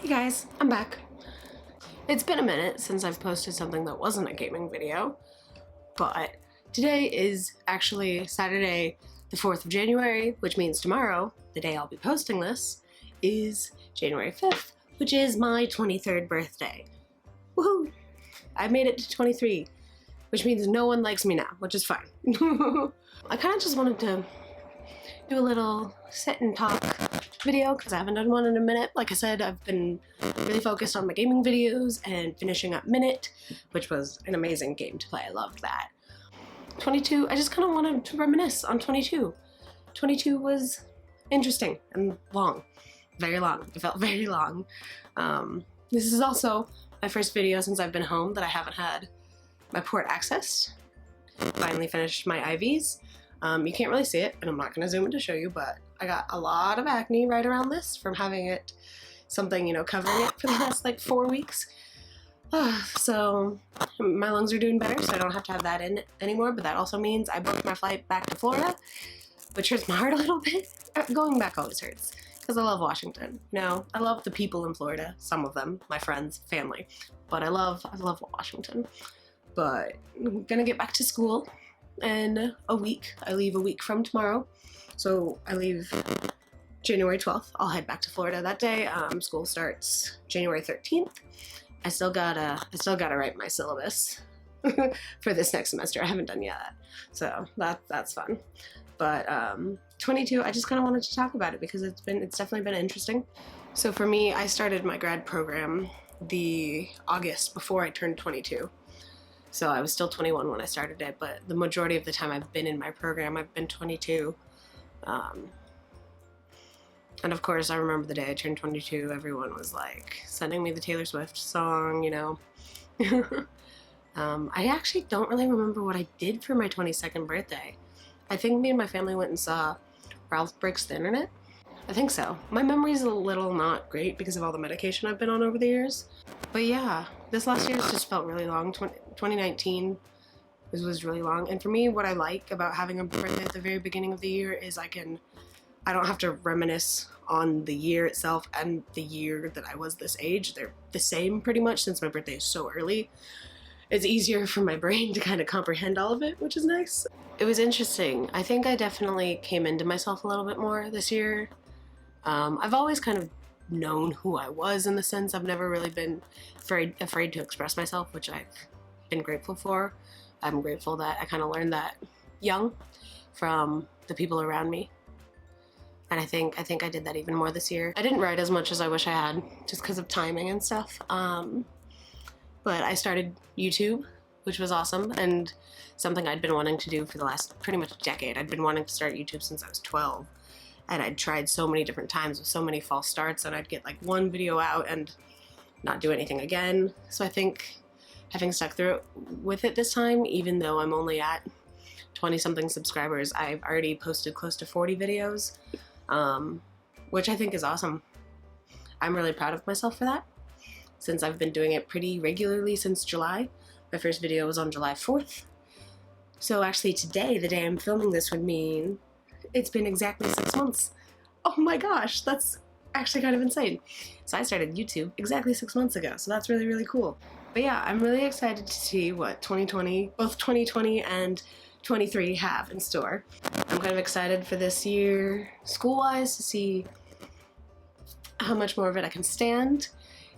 Hey guys, I'm back. It's been a minute since I've posted something that wasn't a gaming video, but today is actually Saturday the 4th of January, which means tomorrow, the day I'll be posting this, is January 5th, which is my 23rd birthday. Woohoo! I made it to 23, which means no one likes me now, which is fine. I kind of just wanted to do a little sit and talk video because I haven't done one in a minute. Like I said, I've been really focused on my gaming videos and finishing up Minute, which was an amazing game to play. I loved that. 22, I just kind of wanted to reminisce on 22. 22 was interesting and long. Very long. It felt very long. This is also my first video since I've been home that I haven't had my port accessed. Finally finished my IVs. You can't really see it, and I'm not going to zoom in to show you, but I got a lot of acne right around this from having it, something, you know, covering it for the last like 4 weeks. So my lungs are doing better, so I don't have to have that in anymore, but that also means I booked my flight back to Florida, which hurts my heart a little bit. Going back always hurts, because I love Washington. You know, I love the people in Florida, some of them, my friends, family, but I love Washington. But I'm gonna get back to school in a week. I leave a week from tomorrow. So I leave January 12th. I'll head back to Florida that day. School starts January 13th. I still gotta write my syllabus for this next semester. I haven't done yet. So that's fun. But 22, I just kind of wanted to talk about it because it's definitely been interesting. So for me, I started my grad program the August before I turned 22. So I was still 21 when I started it, but the majority of the time I've been in my program, I've been 22. And of course, I remember the day I turned 22, everyone was like sending me the Taylor Swift song, you know. I actually don't really remember what I did for my 22nd birthday. I think me and my family went and saw Ralph Breaks the Internet. I think so. My memory's a little not great because of all the medication I've been on over the years. But yeah, this last year just felt really long. 2019 was really long. And for me, what I like about having a birthday at the very beginning of the year is I don't have to reminisce on the year itself and the year that I was this age. They're the same pretty much since my birthday is so early. It's easier for my brain to kind of comprehend all of it, which is nice. It was interesting. I think I definitely came into myself a little bit more this year. I've always kind of known who I was in the sense. I've never really been afraid to express myself, which I've been grateful for. I'm grateful that I kind of learned that young from the people around me. And I think I did that even more this year. I didn't write as much as I wish I had just because of timing and stuff. But I started YouTube, which was awesome, and something I'd been wanting to do for the last pretty much decade. I'd been wanting to start YouTube since I was 12. And I'd tried so many different times with so many false starts, and I'd get like one video out and not do anything again. So I think having stuck through it with it this time, even though I'm only at 20-something subscribers, I've already posted close to 40 videos, which I think is awesome. I'm really proud of myself for that, since I've been doing it pretty regularly since July. My first video was on July 4th. So actually today, the day I'm filming this, would mean it's been exactly 6 months. Oh my gosh, that's actually kind of insane. So I started YouTube exactly 6 months ago, so that's really, really cool. But yeah, I'm really excited to see what both 2020 and 23 have in store. I'm kind of excited for this year, school-wise, to see how much more of it I can stand.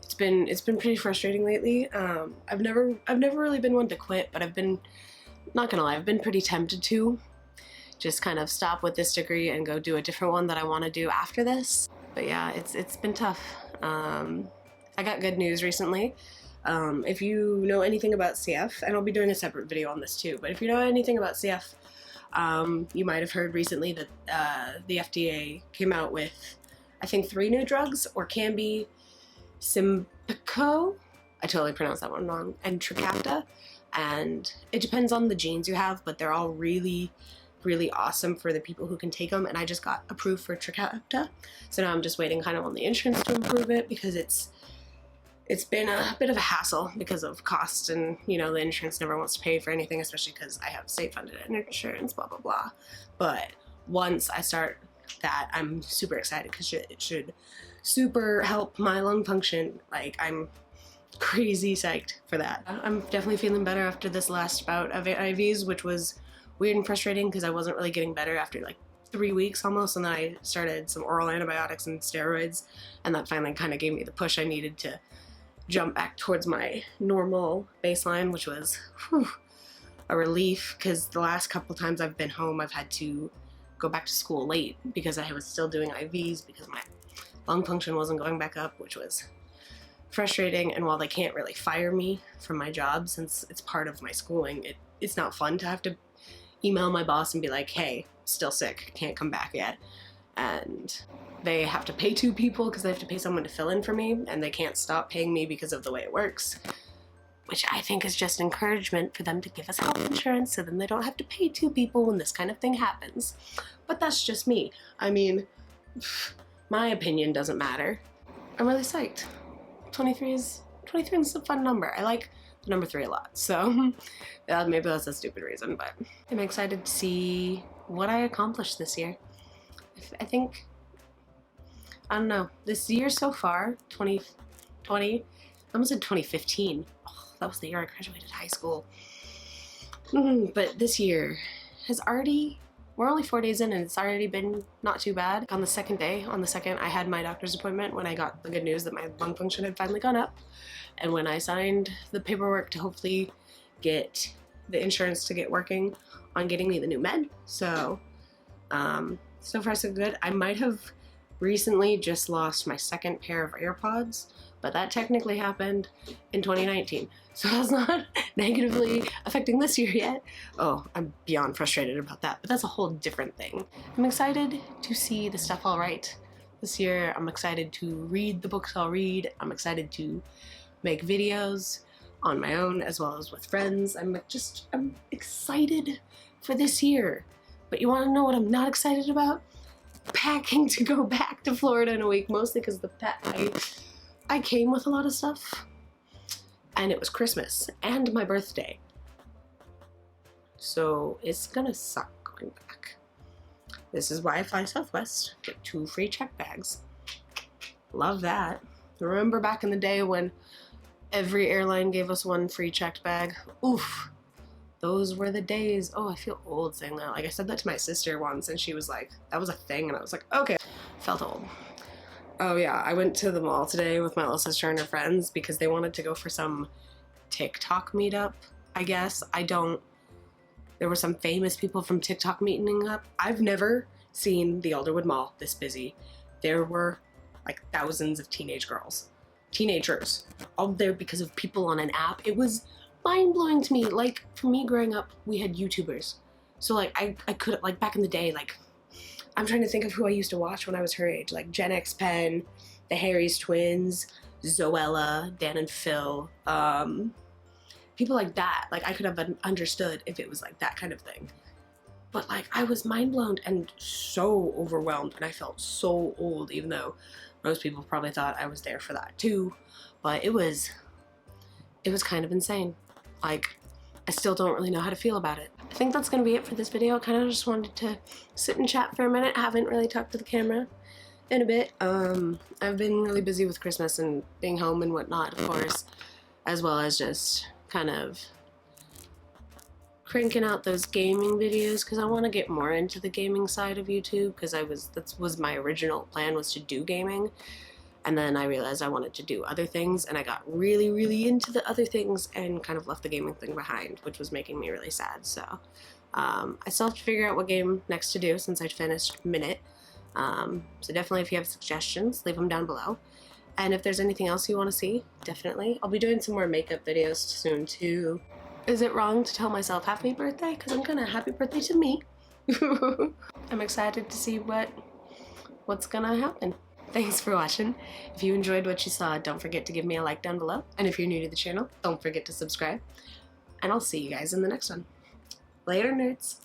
It's been pretty frustrating lately. I've never really been one to quit, but I've been, not gonna lie, I've been pretty tempted to just kind of stop with this degree and go do a different one that I want to do after this. But yeah, it's been tough. I got good news recently. If you know anything about CF, and I'll be doing a separate video on this too, but if you know anything about CF, you might have heard recently that the FDA came out with, I think, 3 new drugs, Orkambi, Simpco, I totally pronounced that one wrong, and Trikafta. And it depends on the genes you have, but they're all really awesome for the people who can take them, and I just got approved for Trikafta, so now I'm just waiting kind of on the insurance to approve it because it's been a bit of a hassle because of cost, and you know, the insurance never wants to pay for anything, especially because I have state-funded insurance, blah blah blah. But once I start that, I'm super excited because it should super help my lung function. Like, I'm crazy psyched for that. I'm definitely feeling better after this last bout of IVs, which was weird and frustrating because I wasn't really getting better after like 3 weeks almost, and then I started some oral antibiotics and steroids, and that finally kind of gave me the push I needed to jump back towards my normal baseline, which was a relief, because the last couple times I've been home I've had to go back to school late because I was still doing IVs because my lung function wasn't going back up, which was frustrating. And while they can't really fire me from my job since it's part of my schooling, it's not fun to have to email my boss and be like, hey, still sick, can't come back yet. And they have to pay 2 people because they have to pay someone to fill in for me, and they can't stop paying me because of the way it works, which I think is just encouragement for them to give us health insurance so then they don't have to pay 2 people when this kind of thing happens. But that's just me. I mean, my opinion doesn't matter. I'm really psyched. 23 is a fun number. I like the number 3 a lot, so maybe that's a stupid reason, but I'm excited to see what I accomplished this year. I think, I don't know, this year so far, 2020, I almost said 2015. Oh, that was the year I graduated high school. But this year has already, we're only 4 days in and it's already been not too bad. On the second, I had my doctor's appointment when I got the good news that my lung function had finally gone up. And when I signed the paperwork to hopefully get the insurance to get working on getting me the new med. So, so far so good. I might have recently just lost my 2nd pair of AirPods, but that technically happened in 2019. So that's not negatively affecting this year yet. Oh, I'm beyond frustrated about that, but that's a whole different thing. I'm excited to see the stuff I'll write this year. I'm excited to read the books I'll read. I'm excited to make videos on my own as well as with friends. I'm excited for this year. But you want to know what I'm not excited about? Packing to go back to Florida in a week, mostly because I came with a lot of stuff, and it was Christmas and my birthday, so it's gonna suck going back. This is why I fly Southwest. Get 2 free check bags. Love that. Remember back in the day when every airline gave us 1 free checked bag? Oof. Those were the days. Oh, I feel old saying that. Like, I said that to my sister once and she was like, that was a thing, and I was like, okay. Felt old. Oh yeah, I went to the mall today with my little sister and her friends because they wanted to go for some TikTok meetup, I guess. There were some famous people from TikTok meeting up. I've never seen the Alderwood Mall this busy. There were like thousands of teenagers, all there because of people on an app. It was mind-blowing to me. Like, for me growing up, we had YouTubers. So like I could, like, back in the day, like, I'm trying to think of who I used to watch when I was her age, like Gen X Pen, the Harry's twins, Zoella, Dan and Phil, people like that. Like, I could have understood if it was like that kind of thing. But like, I was mind blown and so overwhelmed, and I felt so old, even though most people probably thought I was there for that too. But it was kind of insane. Like, I still don't really know how to feel about it. I think that's gonna be it for this video. I kind of just wanted to sit and chat for a minute. Haven't really talked to the camera in a bit. I've been really busy with Christmas and being home and whatnot, of course, as well as just kind of cranking out those gaming videos because I want to get more into the gaming side of YouTube, because that was my original plan, was to do gaming. And then I realized I wanted to do other things, and I got really, really into the other things and kind of left the gaming thing behind, which was making me really sad. So I still have to figure out what game next to do since I finished Minute. So definitely, if you have suggestions, leave them down below. And if there's anything else you want to see, definitely. I'll be doing some more makeup videos soon too. Is it wrong to tell myself happy birthday? Because I'm gonna happy birthday to me. I'm excited to see what's gonna happen. Thanks for watching. If you enjoyed what you saw, don't forget to give me a like down below. And if you're new to the channel, don't forget to subscribe. And I'll see you guys in the next one. Later, nerds.